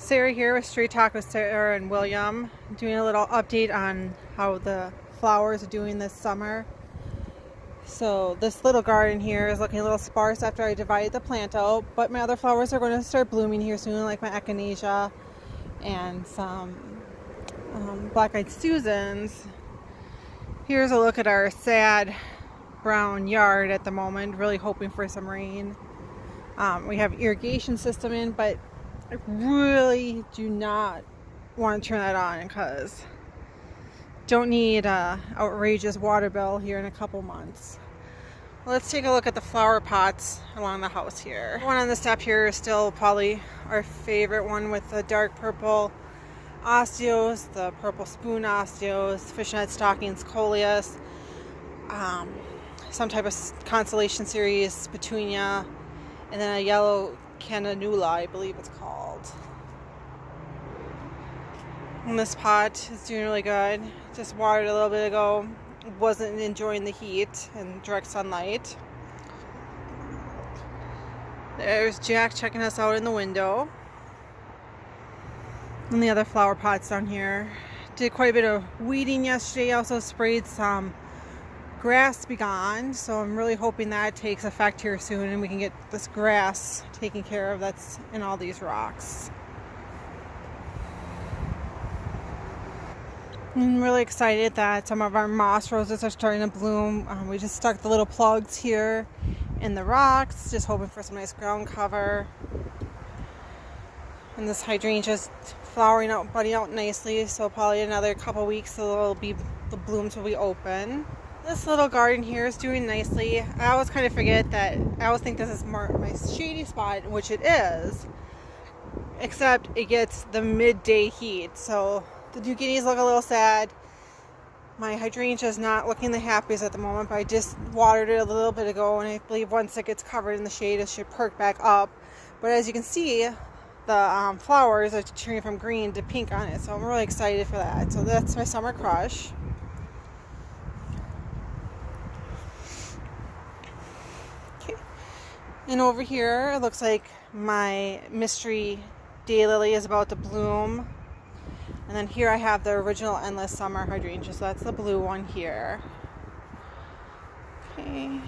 Sarah here with Straight Talk with Sarah and William, doing a little update on how the flowers are doing this summer. So this little garden here is looking a little sparse after I divided the plant out, but my other flowers are going to start blooming here soon, like my echinacea and some black-eyed Susans. Here's a look at our sad brown yard at the moment, really hoping for some rain. We have irrigation system in, but I really do not want to turn that on because don't need a outrageous water bill here in a couple months. Let's take a look at the flower pots along the house here. One on the step here is still probably our favorite one with the dark purple osteos, the purple spoon osteos, fishnet stockings, coleus, some type of constellation series petunia, and then a yellow cananula, I believe it's called. And this pot is doing really good. Just watered a little bit ago. Wasn't enjoying the heat and direct sunlight. There's Jack checking us out in the window. And the other flower pots down here. Did quite a bit of weeding yesterday. Also sprayed some grass to be gone, so I'm really hoping that takes effect here soon and we can get this grass taken care of that's in all these rocks. I'm really excited that some of our moss roses are starting to bloom. We just stuck the little plugs here in the rocks, just hoping for some nice ground cover. And this hydrangea's flowering out, budding out nicely, so probably another couple weeks so the blooms will be open. This little garden here is doing nicely. I always kind of forget that. I always think this is more my shady spot, which it is, except it gets the midday heat. So the zucchinis look a little sad. My hydrangea is not looking the happiest at the moment, but I just watered it a little bit ago, and I believe once it gets covered in the shade, it should perk back up. But as you can see, the flowers are turning from green to pink on it, so I'm really excited for that. So that's my summer crush. And over here, it looks like my mystery daylily is about to bloom. And then here I have the original endless summer hydrangea, so that's the blue one here. Okay,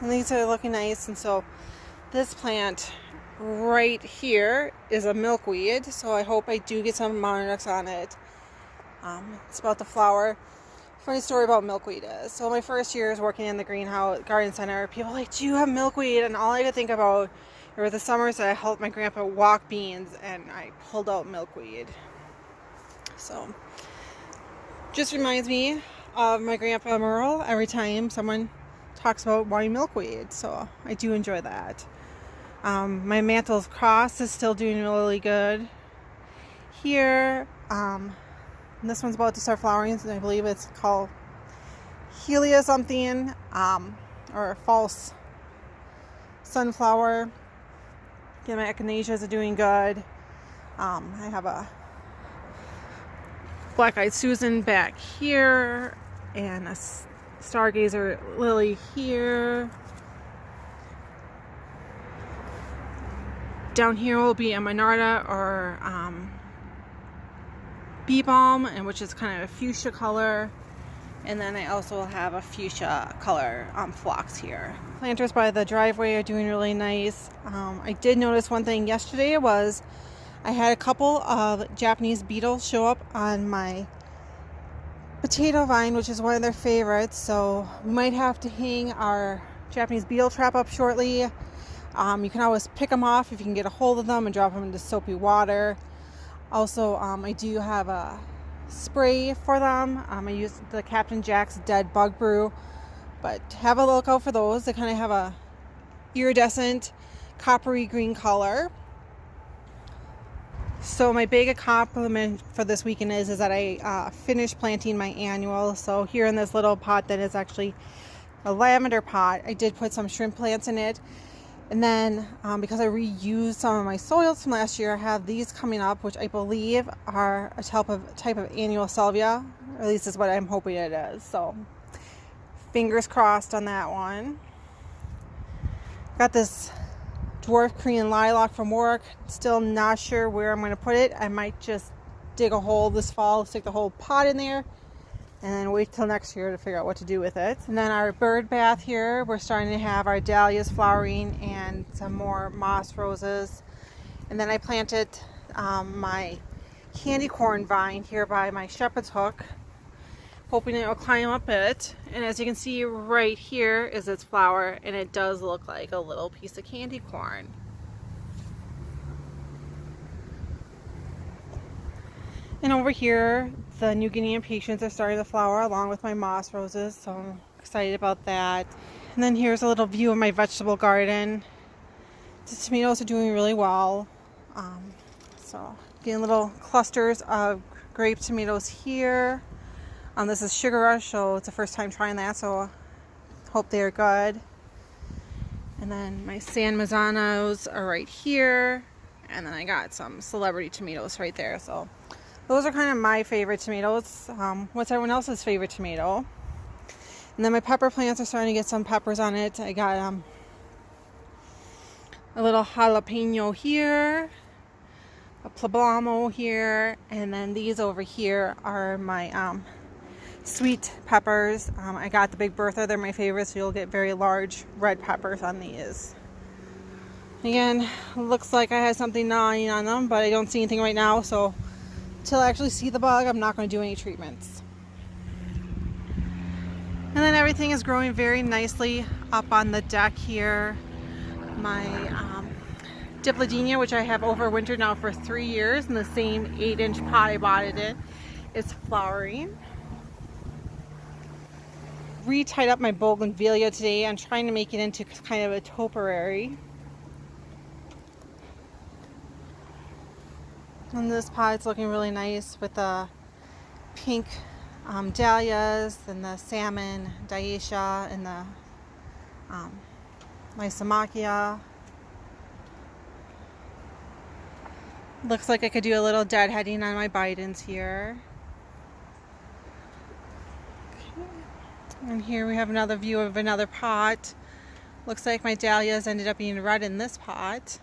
and these are looking nice. And so this plant right here is a milkweed, so I hope I do get some monarchs on it. It's about the flower. Funny story about milkweed is, so my first year is working in the greenhouse garden center, people were like, do you have milkweed? And all I could think about were the summers that I helped my grandpa walk beans and I pulled out milkweed. So just reminds me of my grandpa Merle every time someone talks about wanting milkweed, so I do enjoy that. My mantle's cross is still doing really good here. And this one's about to start flowering, and I believe it's called Helia something, or false sunflower. Again, my echinaceas are doing good. I have a black-eyed Susan back here, and a stargazer lily here. Down here will be a monarda or bee balm, and which is kind of a fuchsia color, and then I also have a fuchsia color phlox here. Planters by the driveway are doing really nice. I did notice one thing yesterday was I had a couple of Japanese beetles show up on my potato vine, which is one of their favorites, so we might have to hang our Japanese beetle trap up shortly. You can always pick them off if you can get a hold of them and drop them into soapy water. Also, I do have a spray for them. I use the Captain Jack's Dead Bug Brew, but have a look out for those. They kind of have a iridescent coppery green color. So my big compliment for this weekend is that I finished planting my annual. So here in this little pot that is actually a lavender pot, I did put some shrimp plants in it. And then because I reused some of my soils from last year, I have these coming up, which I believe are a type of annual salvia, or at least is what I'm hoping it is. So fingers crossed on that one. Got this dwarf Korean lilac from work. Still not sure where I'm going to put it. I might just dig a hole this fall, stick the whole pot in there, and then wait till next year to figure out what to do with it. And then our bird bath here, we're starting to have our dahlias flowering and some more moss roses. And then I planted my candy corn vine here by my shepherd's hook, hoping it will climb up it. And as you can see right here is its flower, and it does look like a little piece of candy corn. And over here, the New Guinea impatiens are starting to flower along with my moss roses, so I'm excited about that. And then here's a little view of my vegetable garden. The tomatoes are doing really well. So getting little clusters of grape tomatoes here. This is Sugar Rush, so it's the first time trying that, so hope they are good. And then my San Mazzanos are right here. And then I got some celebrity tomatoes right there, so those are kind of my favorite tomatoes. What's everyone else's favorite tomato? And then my pepper plants are starting to get some peppers on it. I got a little jalapeno here, a poblano here, and then these over here are my sweet peppers. I got the Big Bertha. They're my favorites, so you'll get very large red peppers on these. Again, looks like I had something gnawing on them, but I don't see anything right now, so until I actually see the bug, I'm not going to do any treatments. And then everything is growing very nicely up on the deck here. My dipladenia, which I have overwintered now for 3 years in the same 8-inch pot I bought it in, is flowering. Re-tied up my bougainvillea today. I'm trying to make it into kind of a topiary. And this pot's looking really nice with the pink dahlias and the salmon dioecia and the lysomachia. Looks like I could do a little deadheading on my Bidens here. Okay. And here we have another view of another pot. Looks like my dahlias ended up being red in this pot.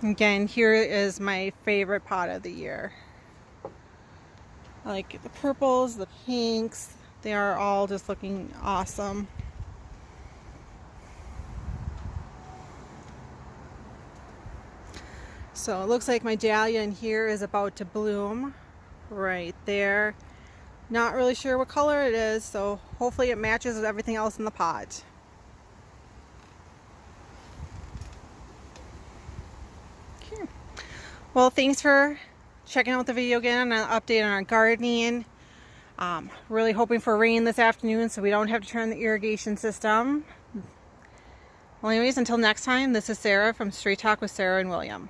Again, here is my favorite pot of the year. I like the purples, the pinks. They are all just looking awesome. So it looks like my dahlia in here is about to bloom right there. Not really sure what color it is, so hopefully it matches with everything else in the pot. Well, thanks for checking out the video again on an update on our gardening. Really hoping for rain this afternoon so we don't have to turn the irrigation system. Well, anyways, until next time, this is Sarah from Straight Talk with Sarah and William.